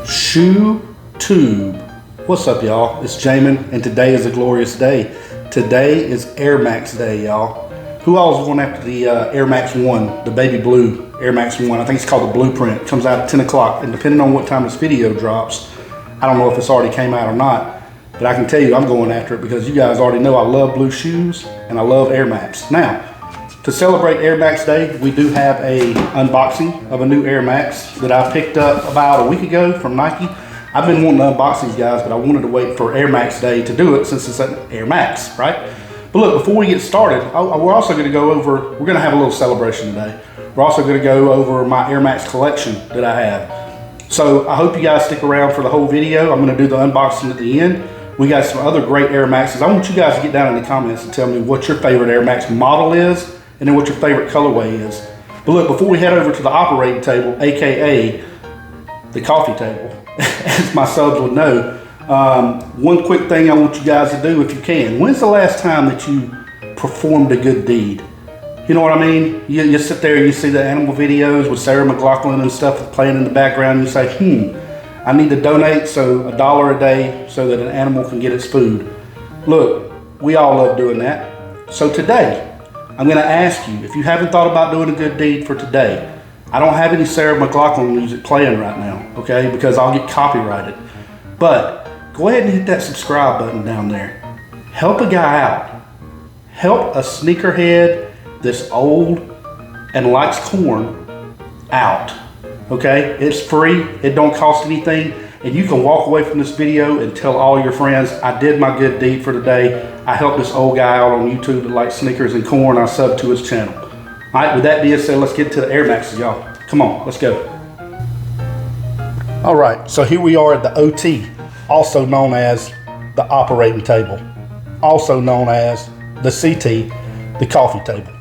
Shoe Tube. What's up, y'all? It's Jamin, and today is a glorious day. Today is Air Max Day, y'all. Who all is going after the Air Max 1, the baby blue Air Max 1? I think it's called the Blueprint. It comes out at 10 o'clock, and depending on what time this video drops, I don't know if it's already came out or not, but I can tell you I'm going after it because you guys already know I love blue shoes and I love Air Max. Now, to celebrate Air Max Day, we do have a unboxing of a new Air Max that I picked up about a week ago from Nike. I've been wanting to unbox these guys, but I wanted to wait for Air Max Day to do it since it's an Air Max, right? But look, before we get started, we're also going to go over, we're going to have a little celebration today. We're also going to go over my Air Max collection that I have. So I hope you guys stick around for the whole video. I'm going to do the unboxing at the end. We got some other great Air Maxes. I want you guys to get down in the comments and tell me what your favorite Air Max model is and then what your favorite colorway is. But look, before we head over to the operating table, AKA the coffee table, as my subs would know, one quick thing I want you guys to do if you can. When's the last time that you performed a good deed? You know what I mean? You sit there and you see the animal videos with Sarah McLachlan and stuff playing in the background and you say, I need to donate $1 a day so that an animal can get its food. Look, we all love doing that. So today, I'm going to ask you, if you haven't thought about doing a good deed for today, I don't have any Sarah McLachlan music playing right now, okay, because I'll get copyrighted. But go ahead and hit that subscribe button down there. Help a guy out. Help a sneakerhead that's old and likes corn out, okay? It's free, it don't cost anything, and you can walk away from this video and tell all your friends, I did my good deed for today. I helped this old guy out on YouTube that likes sneakers and corn. I subbed to his channel. All right, with that being said, let's get to the Air Maxes, y'all. Come on, let's go. All right, so here we are at the OT, also known as the operating table, also known as the CT, the coffee table.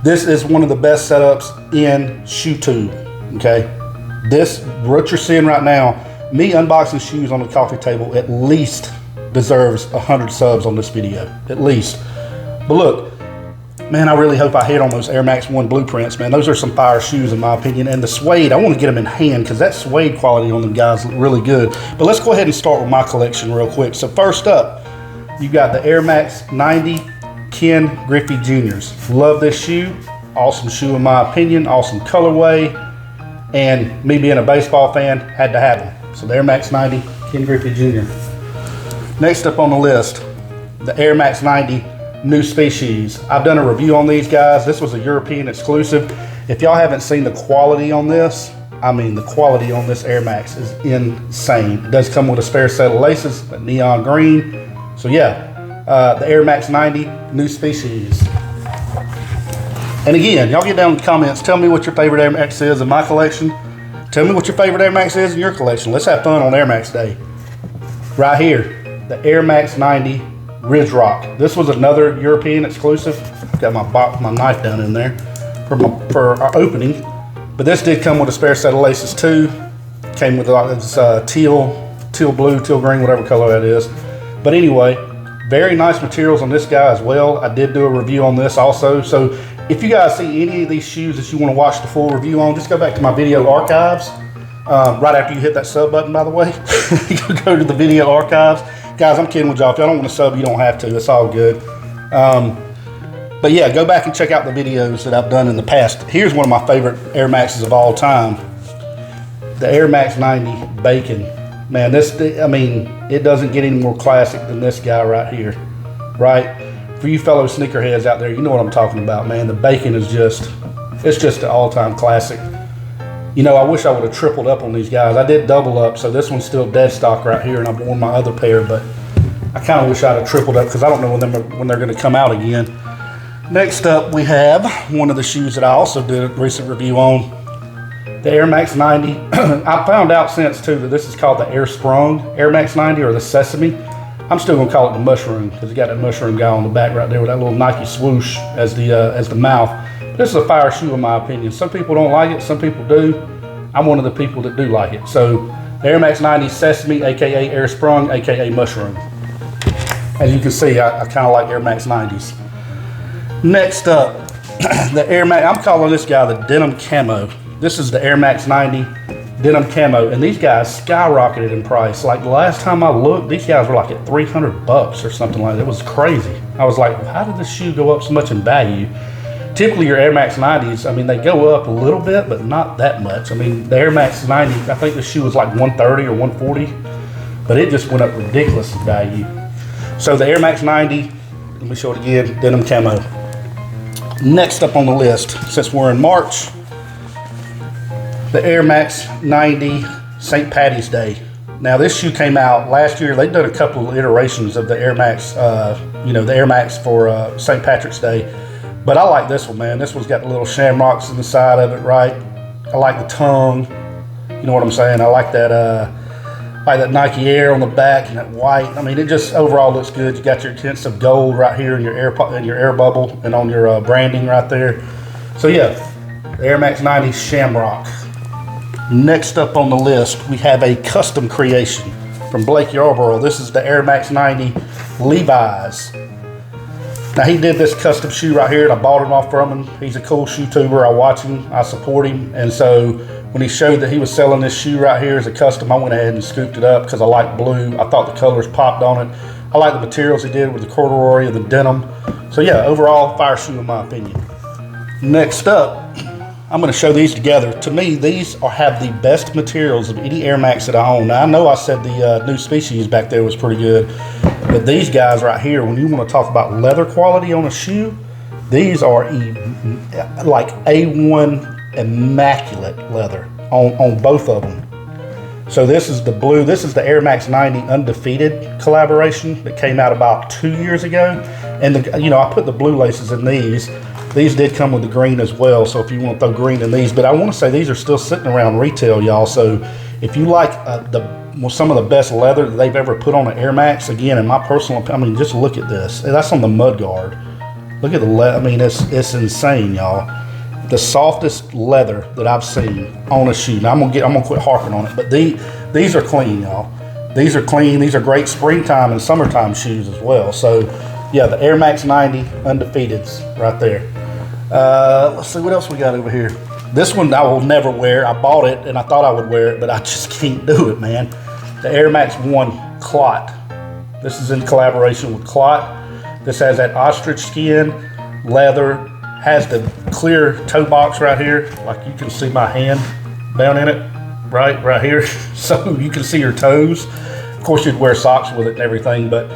This is one of the best setups in Shoe Tube, okay? This, what you're seeing right now, me unboxing shoes on the coffee table at least deserves 100 subs on this video, at least. But look, man, I really hope I hit on those Air Max 1 blueprints, man. Those are some fire shoes in my opinion. And the suede, I want to get them in hand because that suede quality on them guys look really good. But let's go ahead and start with my collection real quick. So first up, you got the Air Max 90 Ken Griffey Jr.'s. Love this shoe. Awesome shoe in my opinion. Awesome colorway. And me being a baseball fan, had to have them. So the Air Max 90 Ken Griffey Jr. Next up on the list, the Air Max 90 New Species. I've done a review on these guys. This was a European exclusive. If y'all haven't seen the quality on this, I mean the quality on this Air Max is insane. It does come with a spare set of laces, but neon green. So yeah, the Air Max 90 New Species. And again, y'all get down in the comments. Tell me what your favorite Air Max is in my collection. Tell me what your favorite Air Max is in your collection. Let's have fun on Air Max Day. Right here, the Air Max 90 Ridge Rock. This was another European exclusive. Got my knife down in there for our opening. But this did come with a spare set of laces too. Came with this teal blue, teal green, whatever color that is. But anyway, very nice materials on this guy as well. I did do a review on this also. So if you guys see any of these shoes that you want to watch the full review on, just go back to my video archives. Right after you hit that sub button, by the way, go to the video archives. Guys, I'm kidding with y'all. If y'all don't want to sub, you don't have to. It's all good. But yeah, go back and check out the videos that I've done in the past. Here's one of my favorite Air Maxes of all time. The Air Max 90 Bacon. Man, I mean, it doesn't get any more classic than this guy right here, right? For you fellow sneakerheads out there, you know what I'm talking about, man. The Bacon is it's just an all-time classic. You know, I wish I would have tripled up on these guys. I did double up, so this one's still dead stock right here, and I've worn my other pair, but I kind of wish I'd have tripled up because I don't know when they're going to come out again. Next up, we have one of the shoes that I also did a recent review on, the Air Max 90. I found out since, too, that this is called the Air Sprung Air Max 90 or the Sesame. I'm still going to call it the Mushroom because it got that mushroom guy on the back right there with that little Nike swoosh as the mouth. This is a fire shoe in my opinion. Some people don't like it, some people do. I'm one of the people that do like it. So the Air Max 90 Sesame, aka Air Sprung, aka Mushroom. As you can see, I kind of like Air Max 90s. Next up, the Air Max, I'm calling this guy the Denim Camo. This is the Air Max 90 denim camo, and these guys skyrocketed in price. Like the last time I looked, these guys were like at 300 bucks or something like that. It was crazy. I was like, how did this shoe go up so much in value? Typically your Air Max 90s, I mean, they go up a little bit, but not that much. I mean, the Air Max 90, I think the shoe was like 130 or 140, but it just went up ridiculous in value. So the Air Max 90, let me show it again, denim camo. Next up on the list, since we're in March, the Air Max 90 St. Patty's Day. Now this shoe came out last year. They've done a couple of iterations of the Air Max, the Air Max for St. Patrick's Day. But I like this one, man. This one's got the little shamrocks in the side of it, right? I like the tongue. You know what I'm saying? I like that Nike Air on the back and that white. I mean, it just overall looks good. You got your tints of gold right here in your air bubble and on your branding right there. So yeah, the Air Max 90 Shamrock. Next up on the list, we have a custom creation from Blake Yarborough. This is the Air Max 90 Levi's. Now he did this custom shoe right here and I bought it off from him. He's a cool shoe tuber. I watch him, I support him. And so when he showed that he was selling this shoe right here as a custom, I went ahead and scooped it up because I like blue. I thought the colors popped on it. I like the materials he did with the corduroy and the denim. So yeah, overall, fire shoe in my opinion. Next up, I'm going to show these together. To me, these have the best materials of any Air Max that I own. Now, I know I said the New Species back there was pretty good, but these guys right here, when you want to talk about leather quality on a shoe, these are like A1 immaculate leather on both of them. So this is the blue. This is the Air Max 90 Undefeated collaboration that came out about 2 years ago. And I put the blue laces in these. These did come with the green as well, so if you want to throw green in these. But I want to say these are still sitting around retail, y'all. So if you like some of the best leather that they've ever put on an Air Max, again, in my personal opinion, I mean, just look at this. That's on the mud guard. Look at the leather. I mean, it's insane, y'all. The softest leather that I've seen on a shoe. Now I'm gonna quit harping on it, but these are clean, y'all. These are clean. These are great springtime and summertime shoes as well. So yeah, the Air Max 90 Undefeateds right there. Let's see what else we got over here. This one I will never wear. I bought it and I thought I would wear it, but I just can't do it, man. The Air Max 1 Clot. This is in collaboration with Clot. This has that ostrich skin, leather, has the clear toe box right here. Like you can see my hand down in it, right here. So you can see your toes. Of course you'd wear socks with it and everything, but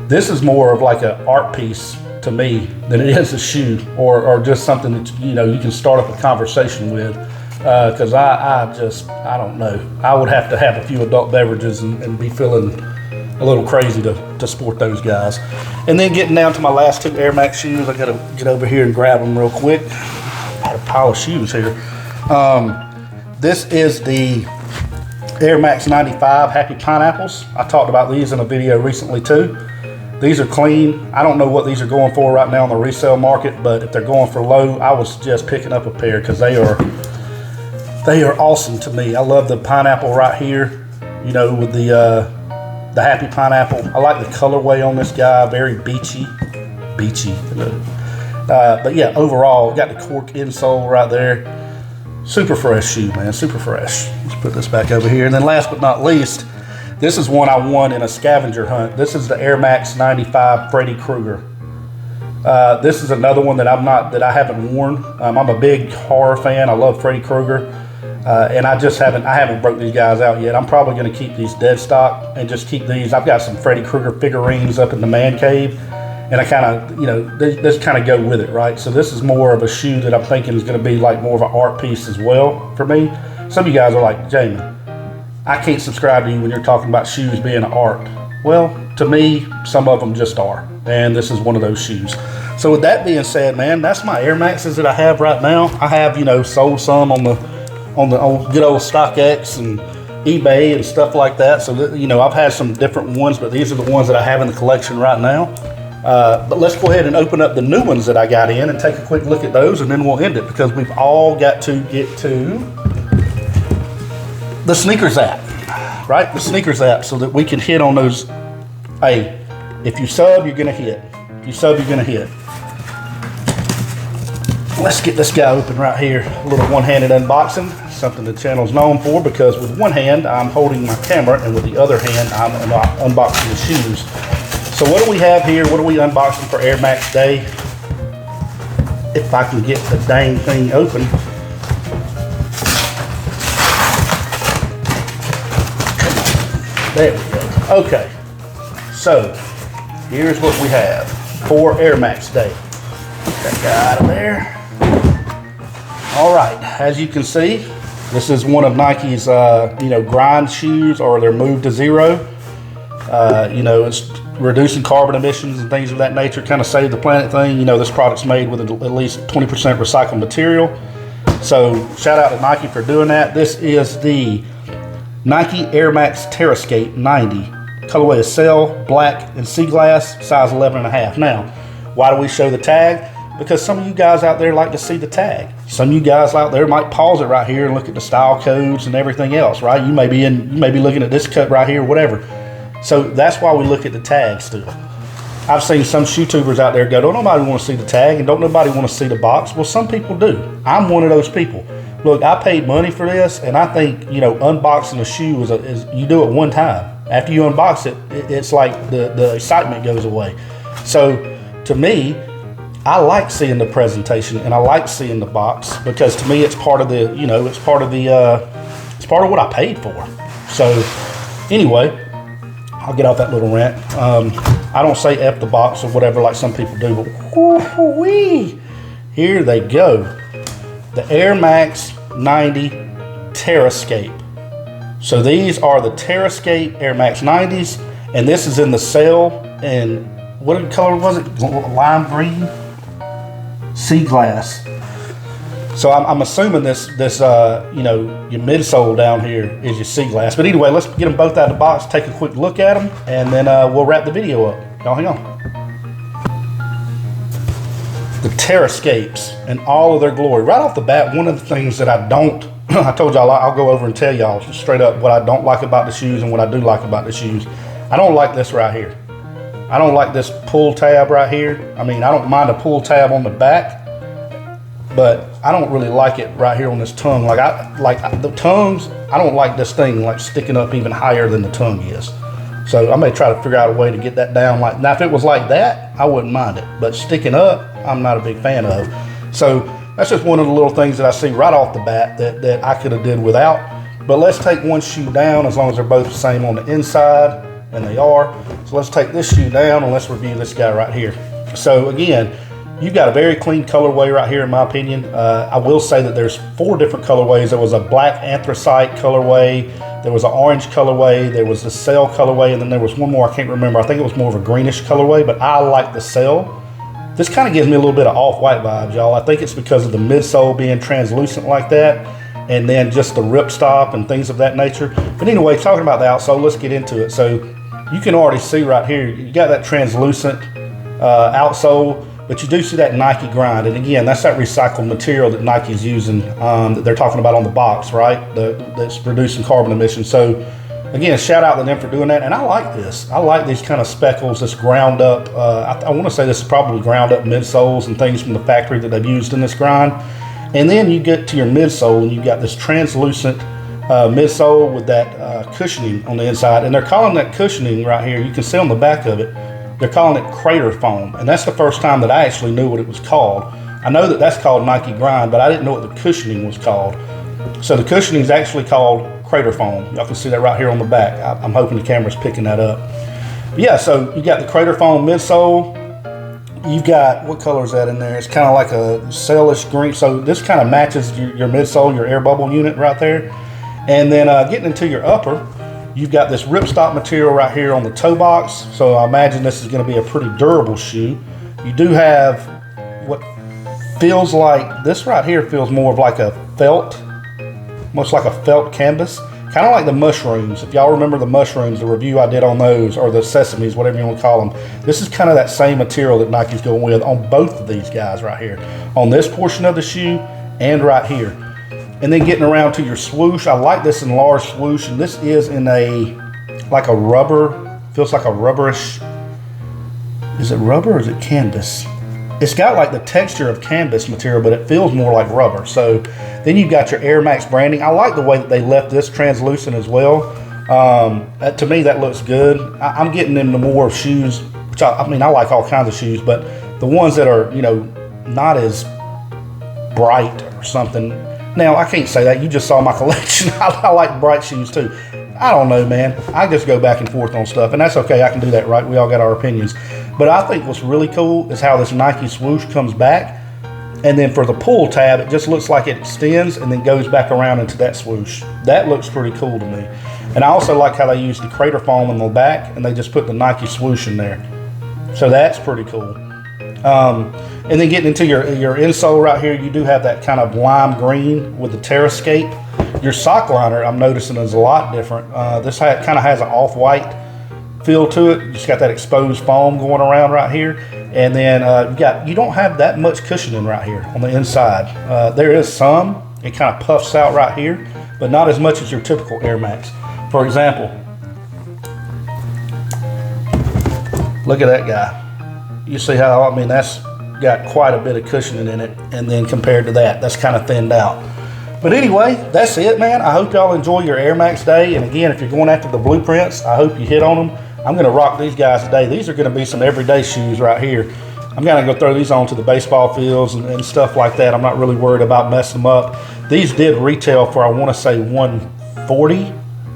this is more of like an art piece to me than it is a shoe or just something that you can start up a conversation with, because I don't know. I would have to have a few adult beverages and be feeling a little crazy to sport those guys. And then getting down to my last two Air Max shoes, I gotta get over here and grab them real quick. I had a pile of shoes here. This is the Air Max 95 Happy Pineapples. I talked about these in a video recently too. These are clean. I don't know what these are going for right now on the resale market, but if they're going for low, I was just picking up a pair because they are awesome to me. I love the pineapple right here, with the Happy Pineapple. I like the colorway on this guy, very beachy. But yeah, overall, got the cork insole right there. Super fresh shoe, man, super fresh. Let's put this back over here. And then last but not least, this is one I won in a scavenger hunt. This is the Air Max 95 Freddy Krueger. This is another one that I haven't worn. I'm a big horror fan. I love Freddy Krueger, and I haven't broke these guys out yet. I'm probably going to keep these dead stock and just keep these. I've got some Freddy Krueger figurines up in the man cave, and I kind of, this kind of go with it, right? So this is more of a shoe that I'm thinking is going to be like more of an art piece as well for me. Some of you guys are like, Jamie, I can't subscribe to you when you're talking about shoes being art. Well, to me, some of them just are. And this is one of those shoes. So with that being said, man, that's my Air Maxes that I have right now. I have, sold some on the good old StockX and eBay and stuff like that. So, I've had some different ones, but these are the ones that I have in the collection right now. But let's go ahead and open up the new ones that I got in and take a quick look at those, and then we'll end it because we've all got to get to the sneakers app, right? The sneakers app, so that we can hit on those. Hey, if you sub, you're gonna hit. If you sub, you're gonna hit. Let's get this guy open right here. A little one-handed unboxing. something the channel's known for, because with one hand I'm holding my camera and with the other hand I'm unboxing the shoes. So what do we have here? What are we unboxing for Air Max Day? If I can get the dang thing open. There we go. Okay, so here's what we have for Air Max Day. Get that guy out of there. All right, as you can see, this is one of Nike's, grind shoes, or their Move to Zero. It's reducing carbon emissions and things of that nature, kind of save the planet thing. This product's made with at least 20% recycled material. So shout out to Nike for doing that. This is the Nike Air Max Terascape 90. Colorway is Cell, Black, and Sea Glass, size 11.5. Now, why do we show the tag? Because some of you guys out there like to see the tag. Some of you guys out there might pause it right here and look at the style codes and everything else, right? You may be looking at this cut right here, whatever. So that's why we look at the tag still. I've seen some shoe tubers out there go, don't nobody want to see the tag and don't nobody want to see the box. Well, some people do. I'm one of those people. Look, I paid money for this, and I think, unboxing a shoe is you do it one time. After you unbox it, it's like the excitement goes away. So to me, I like seeing the presentation and I like seeing the box, because to me it's part of the, it's part of what I paid for. So anyway, I'll get off that little rant. I don't say F the box or whatever like some people do, but woo-wee, here they go. The Air Max 90 Terrascape. So these are the Terrascape Air Max 90s, and this is in the Cell, and what color was it? Lime green? Sea glass. So I'm assuming this your midsole down here is your sea glass. But anyway, let's get them both out of the box, take a quick look at them, and then we'll wrap the video up. Y'all hang on. The Terrascapes in all of their glory. Right off the bat, one of the things that I told y'all I'll go over and tell y'all straight up what I don't like about the shoes and what I do like about the shoes. I don't like this right here. I don't like this pull tab right here. I mean, I don't mind a pull tab on the back, but I don't really like it right here on this tongue. The tongues, I don't like this thing like sticking up even higher than the tongue is. So I may try to figure out a way to get that down. Now if it was like that, I wouldn't mind it, but sticking up, I'm not a big fan of. So that's just one of the little things that I see right off the bat that I could have did without. But let's take one shoe down, as long as they're both the same on the inside, and they are. So let's take this shoe down and let's review this guy right here. So again, you've got a very clean colorway right here in my opinion. I will say that there's 4 different colorways. There was a black anthracite colorway, there was an orange colorway, there was the Cell colorway, and then there was one more I can't remember. I think it was more of a greenish colorway, but I like the Cell. This kind of gives me a little bit of off-white vibes, y'all. I think it's because of the midsole being translucent like that, and then just the ripstop and things of that nature. But anyway, talking about the outsole, let's get into it. So you can already see right here, you got that translucent outsole, but you do see that Nike grind. And again, that's that recycled material that Nike's using, that they're talking about on the box, right? That's reducing carbon emissions. So again, shout out to them for doing that. And I like this. I like these kind of speckles, this ground up. I want to say this is probably ground up midsoles and things from the factory that they've used in this grind. And then you get to your midsole and you've got this translucent midsole with that cushioning on the inside. And they're calling that cushioning right here, you can see on the back of it, they're calling it crater foam. And that's the first time that I actually knew what it was called. I know that that's called Nike grind, but I didn't know what the cushioning was called. So the cushioning is actually called crater foam. Y'all can see that right here on the back. I'm hoping the camera's picking that up. But yeah, so you got the crater foam midsole. You've got, what color is that in there? It's kind of like a cell-ish green. So this kind of matches your midsole, your air bubble unit right there. And then getting into your upper, you've got this ripstop material right here on the toe box. So I imagine this is going to be a pretty durable shoe. You do have what feels like, this right here feels more of like a felt, much like a felt canvas. Kind of like the mushrooms. If y'all remember the mushrooms, the review I did on those, or the sesames, whatever you want to call them. This is kind of that same material that Nike's going with on both of these guys right here. On this portion of the shoe and right here. And then getting around to your swoosh, I like this enlarged swoosh, and this is in like a rubber, feels like a rubberish, is it rubber or is it canvas? It's got like the texture of canvas material, but it feels more like rubber. So then you've got your Air Max branding. I like the way that they left this translucent as well. To me, that looks good. I'm getting into more shoes, which I mean, I like all kinds of shoes, but the ones that are, you know, not as bright or something. Now, I can't say that. You just saw my collection. I like bright shoes too. I don't know, man. I just go back and forth on stuff, and that's okay. I can do that, right? We all got our opinions. But I think what's really cool is how this Nike swoosh comes back, and then for the pull tab, it just looks like it extends and then goes back around into that swoosh. That looks pretty cool to me. And I also like how they use the crater foam on the back, and they just put the Nike swoosh in there. So that's pretty cool. And then getting into your insole right here, you do have that kind of lime green with the Terrascape. Your sock liner, I'm noticing, is a lot different. This kind of has an off-white feel to it. You just got that exposed foam going around right here. And then you don't have that much cushioning right here on the inside. There is some. It kind of puffs out right here, but not as much as your typical Air Max. For example, look at that guy. You see how, I mean, that's got quite a bit of cushioning in it, and then compared to that, that's kind of thinned out. But anyway, that's it, man. I hope y'all enjoy your Air Max day. And again, if you're going after the blueprints, I hope you hit on them. I'm going to rock these guys today. These are going to be some everyday shoes right here. I'm going to go throw these on to the baseball fields and stuff like that. I'm not really worried about messing them up. These did retail for, I want to say, $140.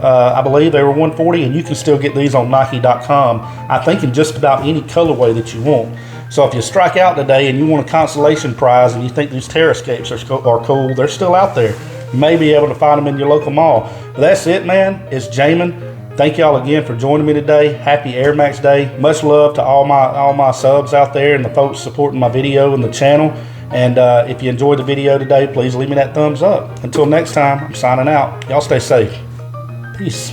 I believe they were $140, and you can still get these on Nike.com, I think, in just about any colorway that you want. So if you strike out today and you want a consolation prize and you think these Terrascapes are cool, they're still out there. You may be able to find them in your local mall. But that's it, man. It's Jamin. Thank y'all again for joining me today. Happy Air Max Day. Much love to all my subs out there and the folks supporting my video and the channel. And if you enjoyed the video today, please leave me that thumbs up. Until next time, I'm signing out. Y'all stay safe. Peace.